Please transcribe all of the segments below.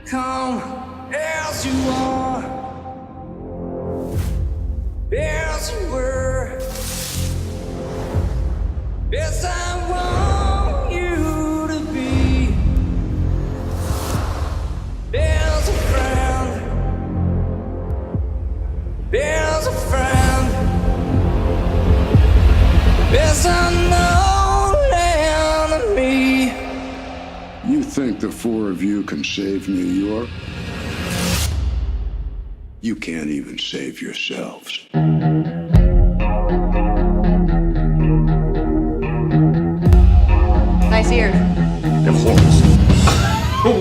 Come as you are, as you were. Yes, I want you to be. There's a friend. There's a friend. There's an old enemy. You think the four of you can save New York? You can't even save yourselves. Nice ear. They're horns.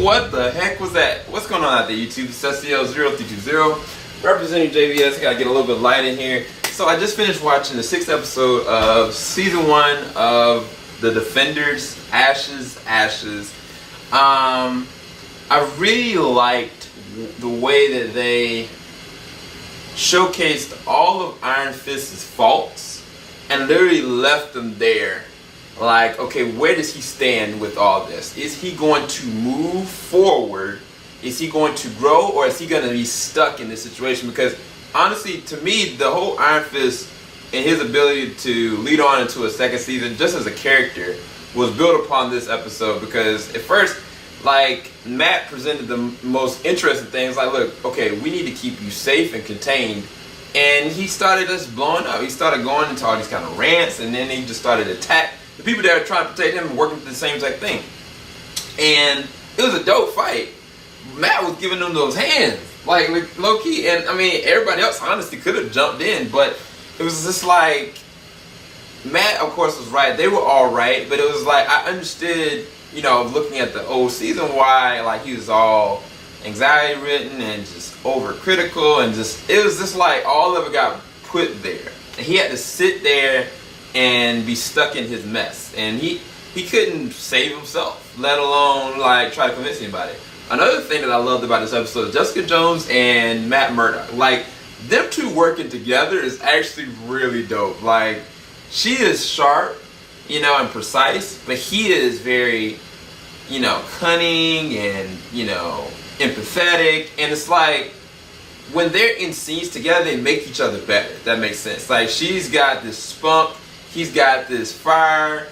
What the heck was that? What's going on out there, YouTube? Cecil0320 representing JVS. Gotta get a little bit light in here. So I just finished watching the 6th episode of season 1 of The Defenders, Ashes. I really liked the way that they showcased all of Iron Fist's faults and literally left them there. Like, okay, where does he stand with all this? Is he going to move forward? Is he going to grow, or is he going to be stuck in this situation? Because honestly, to me, the whole Iron Fist and his ability to lead on into a second season, just as a character, was built upon this episode. Because at first, like, Matt presented the most interesting things. Like, look, okay, we need to keep you safe and contained. And he started just blowing up. He started going into all these kind of rants, and then he just started to attack the people that are trying to protect him and working for the same exact thing. And it was a dope fight. Matt was giving them those hands, like low key. And I mean, everybody else honestly could have jumped in, but it was just like, Matt, of course, was right. They were all right, but it was like, I understood, you know, looking at the old season, why like he was all anxiety ridden and just overcritical, and just, it was just like all of it got put there. And he had to sit there and be stuck in his mess, and he couldn't save himself, let alone like try to convince anybody. Another thing that I loved about this episode is Jessica Jones and Matt Murdock. Like, them two working together is actually really dope. Like, she is sharp, you know, and precise, but he is very, you know, cunning and, you know, empathetic. And it's like, when they're in scenes together, they make each other better. That makes sense. Like, she's got this spunk, he's got this fire,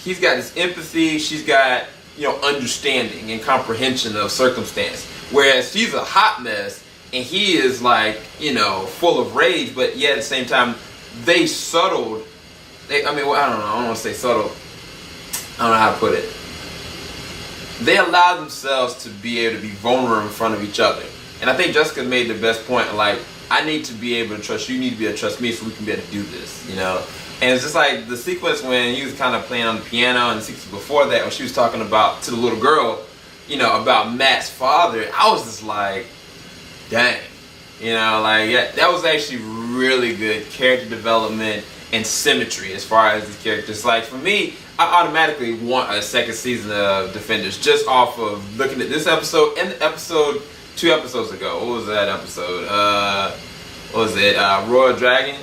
he's got this empathy, she's got, you know, understanding and comprehension of circumstance. Whereas she's a hot mess and he is like, you know, full of rage, but yet at the same time, they subtled. I mean, well, I don't know, I don't want to say subtle. I don't know how to put it. They allow themselves to be able to be vulnerable in front of each other. And I think Jessica made the best point, like, I need to be able to trust you, need to be able to trust me so we can be able to do this, you know? And it's just like the sequence when he was kind of playing on the piano, and the sequence before that when she was talking about, to the little girl, you know, about Matt's father, I was just like, dang. You know, like, yeah, that was actually really good character development and symmetry as far as these characters. Like, for me, I automatically want a second season of Defenders just off of looking at this episode and the episode 2 episodes ago. What was that episode? What was it? Royal Dragon.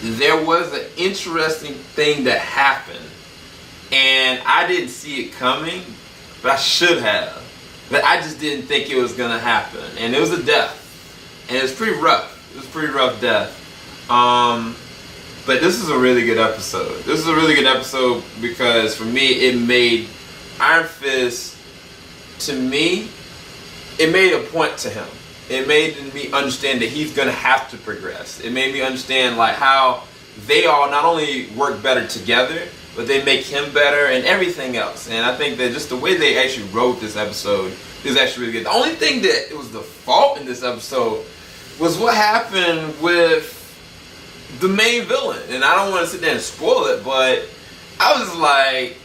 There was an interesting thing that happened, and I didn't see it coming, but I should have. But I just didn't think it was gonna happen, and it was a death, and it was pretty rough. It was a pretty rough death. But this is a really good episode. This is a really good episode because for me, it made Iron Fist, to me, it made a point to him. It made me understand that he's gonna have to progress. It made me understand like how they all not only work better together, but they make him better and everything else. And I think that just the way they actually wrote this episode is actually really good. The only thing that was the fault in this episode was what happened with the main villain. And I don't want to sit there and spoil it, but I was like,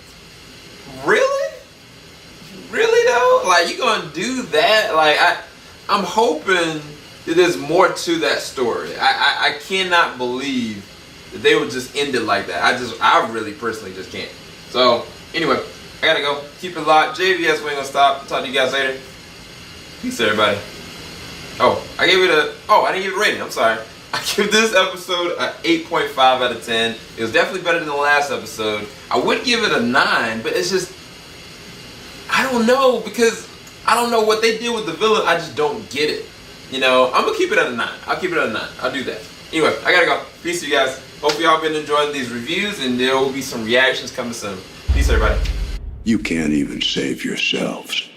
really? Really though? Like, you gonna do that? Like, I'm hoping that there's more to that story. I cannot believe that they would just end it like that. I really personally just can't. So, anyway, I gotta go. Keep it locked. JVS, we ain't gonna stop. Talk to you guys later. Peace, everybody. Oh, I didn't give it a rating. I'm sorry. I give this episode an 8.5 out of 10. It was definitely better than the last episode. I would give it a 9, but it's just, I I don't know, because I don't know what they did with the villain. I just don't get it. You know, I'm gonna keep it at a 9. I'll keep it at a 9. I'll do that. Anyway, I gotta go. Peace to you guys. Hope y'all been enjoying these reviews, and there will be some reactions coming soon. Peace, everybody. You can't even save yourselves.